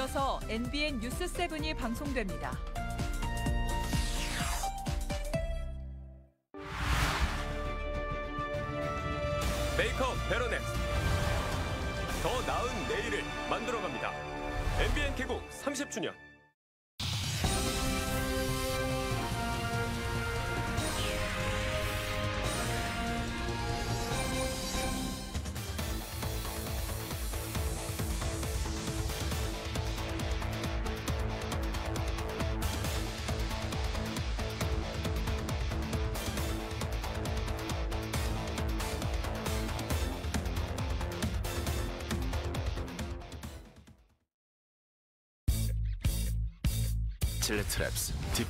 이어서 NBN 뉴스7이 방송됩니다. 메이크업 베러넥스. 더 나은 내일을 만들어갑니다. NBN 개국 30주년. 질레트 랩스 딥.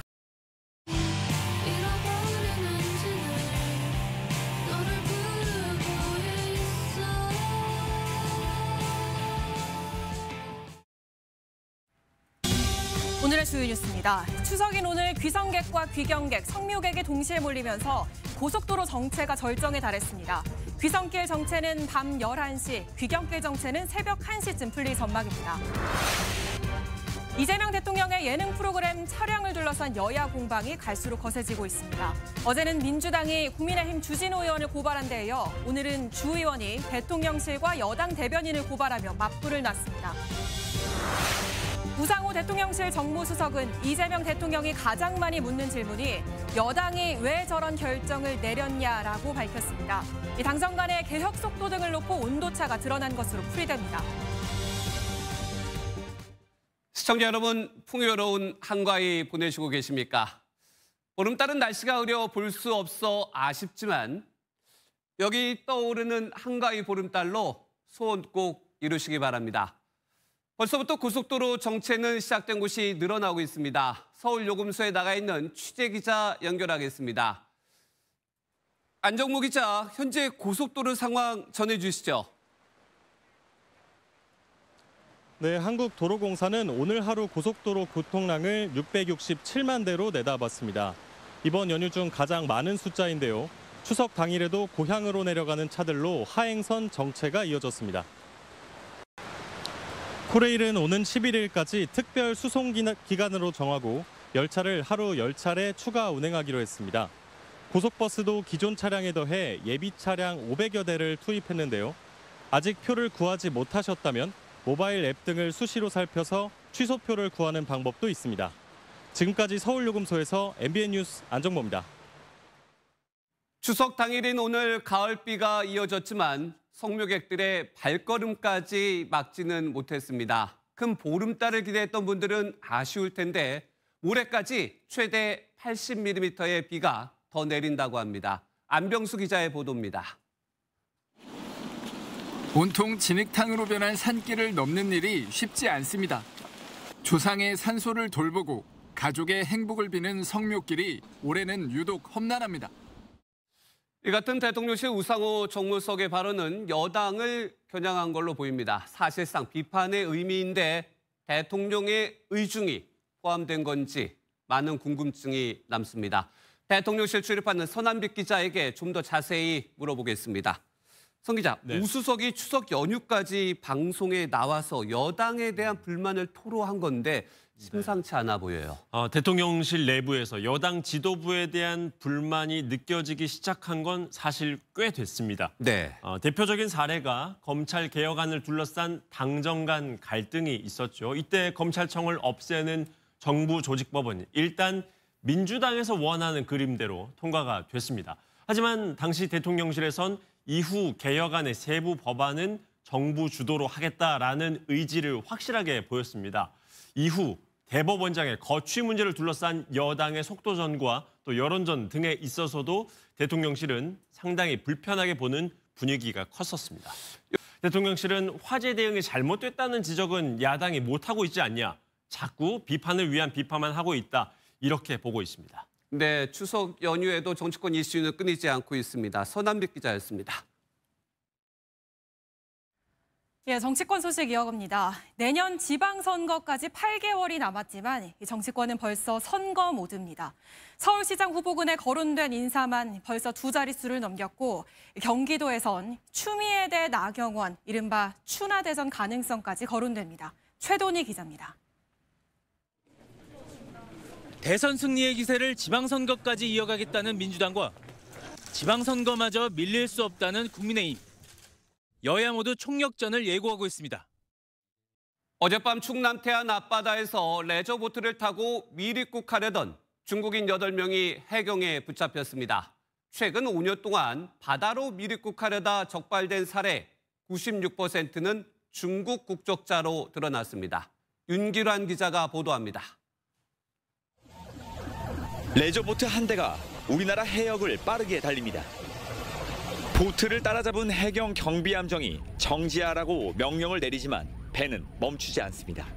오늘의 주요 뉴스입니다. 추석인 오늘 귀성객과 귀경객, 성묘객이 동시에 몰리면서 고속도로 정체가 절정에 달했습니다. 귀성길 정체는 밤 11시, 귀경길 정체는 새벽 1시쯤 풀릴 전망입니다. 이재명 대통령의 예능 프로그램 촬영을 둘러싼 여야 공방이 갈수록 거세지고 있습니다. 어제는 민주당이 국민의힘 주진우 의원을 고발한 데 이어 오늘은 주 의원이 대통령실과 여당 대변인을 고발하며 맞불을 놨습니다. 우상호 대통령실 정무수석은 이재명 대통령이 가장 많이 묻는 질문이 여당이 왜 저런 결정을 내렸냐라고 밝혔습니다. 이 당정 간의 개혁 속도 등을 놓고 온도차가 드러난 것으로 풀이됩니다. 시청자 여러분, 풍요로운 한가위 보내시고 계십니까? 보름달은 날씨가 흐려 볼 수 없어 아쉽지만 여기 떠오르는 한가위 보름달로 소원 꼭 이루시기 바랍니다. 벌써부터 고속도로 정체는 시작된 곳이 늘어나고 있습니다. 서울 요금소에 나가 있는 취재기자 연결하겠습니다. 안정무 기자, 현재 고속도로 상황 전해주시죠. 네, 한국도로공사는 오늘 하루 고속도로 교통량을 667만 대로 내다봤습니다. 이번 연휴 중 가장 많은 숫자인데요. 추석 당일에도 고향으로 내려가는 차들로 하행선 정체가 이어졌습니다. 코레일은 오는 11일까지 특별 수송 기간으로 정하고 열차를 하루 10차례 추가 운행하기로 했습니다. 고속버스도 기존 차량에 더해 예비 차량 500여 대를 투입했는데요. 아직 표를 구하지 못하셨다면 모바일 앱 등을 수시로 살펴서 취소표를 구하는 방법도 있습니다. 지금까지 서울요금소에서 MBN 뉴스 안정모입니다. 추석 당일인 오늘 가을비가 이어졌지만 성묘객들의 발걸음까지 막지는 못했습니다. 큰 보름달을 기대했던 분들은 아쉬울 텐데 올해까지 최대 80mm의 비가 더 내린다고 합니다. 안병수 기자의 보도입니다. 온통 진흙탕으로 변한 산길을 넘는 일이 쉽지 않습니다. 조상의 산소를 돌보고 가족의 행복을 비는 성묘길이 올해는 유독 험난합니다. 이 같은 대통령실 우상호 정무수석의 발언은 여당을 겨냥한 걸로 보입니다. 사실상 비판의 의미인데 대통령의 의중이 포함된 건지 많은 궁금증이 남습니다. 대통령실 출입하는 서남빛 기자에게 좀 더 자세히 물어보겠습니다. 성 기자, 네. 우수석이 추석 연휴까지 방송에 나와서 여당에 대한 불만을 토로한 건데 심상치 않아 보여요. 대통령실 내부에서 여당 지도부에 대한 불만이 느껴지기 시작한 건 사실 꽤 됐습니다. 네. 대표적인 사례가 검찰 개혁안을 둘러싼 당정 간 갈등이 있었죠. 이때 검찰청을 없애는 정부 조직법은 일단 민주당에서 원하는 그림대로 통과가 됐습니다. 하지만 당시 대통령실에선 이후 개혁안의 세부 법안은 정부 주도로 하겠다라는 의지를 확실하게 보였습니다. 이후 대법원장의 거취 문제를 둘러싼 여당의 속도전과 또 여론전 등에 있어서도 대통령실은 상당히 불편하게 보는 분위기가 컸었습니다. 대통령실은 화재 대응이 잘못됐다는 지적은 야당이 못하고 있지 않냐, 자꾸 비판을 위한 비판만 하고 있다, 이렇게 보고 있습니다. 네, 추석 연휴에도 정치권 이슈는 끊이지 않고 있습니다. 서남빛 기자였습니다. 예, 정치권 소식 이어갑니다. 내년 지방선거까지 8개월이 남았지만 이 정치권은 벌써 선거 모드입니다. 서울시장 후보군에 거론된 인사만 벌써 2자릿수를 넘겼고 경기도에선 추미애 대 나경원, 이른바 추나대전 가능성까지 거론됩니다. 최돈희 기자입니다. 대선 승리의 기세를 지방선거까지 이어가겠다는 민주당과 지방선거마저 밀릴 수 없다는 국민의힘. 여야 모두 총력전을 예고하고 있습니다. 어젯밤 충남 태안 앞바다에서 레저보트를 타고 미입국하려던 중국인 8명이 해경에 붙잡혔습니다. 최근 5년 동안 바다로 미입국하려다 적발된 사례 96%는 중국 국적자로 드러났습니다. 윤기란 기자가 보도합니다. 레저보트 한 대가 우리나라 해역을 빠르게 달립니다. 보트를 따라잡은 해경 경비함정이 정지하라고 명령을 내리지만 배는 멈추지 않습니다.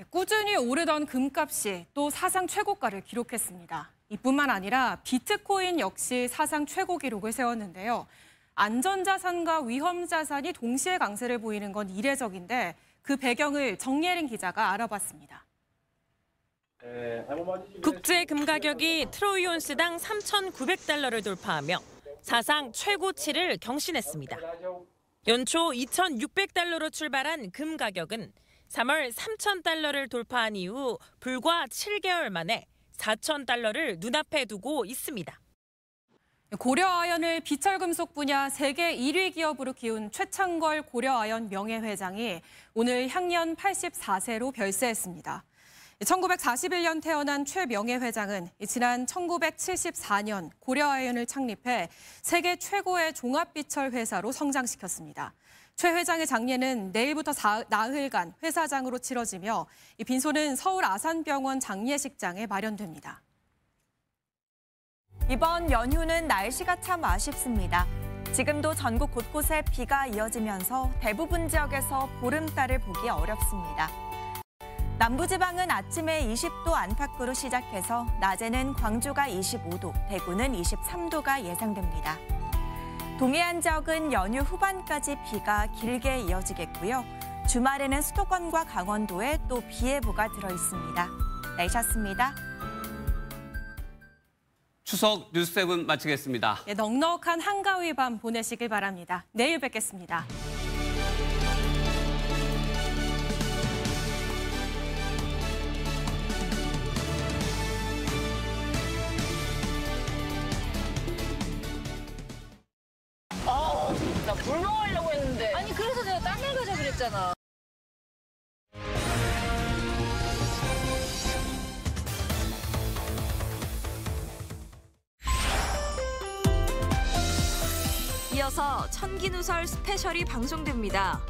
꾸준히 오르던 금값이 또 사상 최고가를 기록했습니다. 이뿐만 아니라 비트코인 역시 사상 최고 기록을 세웠는데요. 안전자산과 위험자산이 동시에 강세를 보이는 건 이례적인데 그 배경을 정예린 기자가 알아봤습니다. 국제 금 가격이 트로이 온스당 3,900달러를 돌파하며 사상 최고치를 경신했습니다. 연초 2,600달러로 출발한 금 가격은 3월 3,000달러를 돌파한 이후 불과 7개월 만에 4,000달러를 눈앞에 두고 있습니다. 고려아연을 비철금속 분야 세계 1위 기업으로 키운 최창걸 고려아연 명예회장이 오늘 향년 84세로 별세했습니다. 1941년 태어난 최 명예회장은 지난 1974년 고려아연을 창립해 세계 최고의 종합비철 회사로 성장시켰습니다. 최 회장의 장례는 내일부터 나흘간 회사장으로 치러지며 이 빈소는 서울 아산병원 장례식장에 마련됩니다. 이번 연휴는 날씨가 참 아쉽습니다. 지금도 전국 곳곳에 비가 이어지면서 대부분 지역에서 보름달을 보기 어렵습니다. 남부지방은 아침에 20도 안팎으로 시작해서 낮에는 광주가 25도, 대구는 23도가 예상됩니다. 동해안 지역은 연휴 후반까지 비가 길게 이어지겠고요. 주말에는 수도권과 강원도에 또 비 예보가 들어 있습니다. 내셨습니다. 추석 뉴스7 마치겠습니다. 네, 넉넉한 한가위 밤 보내시길 바랍니다. 내일 뵙겠습니다. 나 물 먹으려고 했는데. 아니 그래서 내가 딴 일 가자 그랬잖아. 이어서 천기누설 스페셜이 방송됩니다.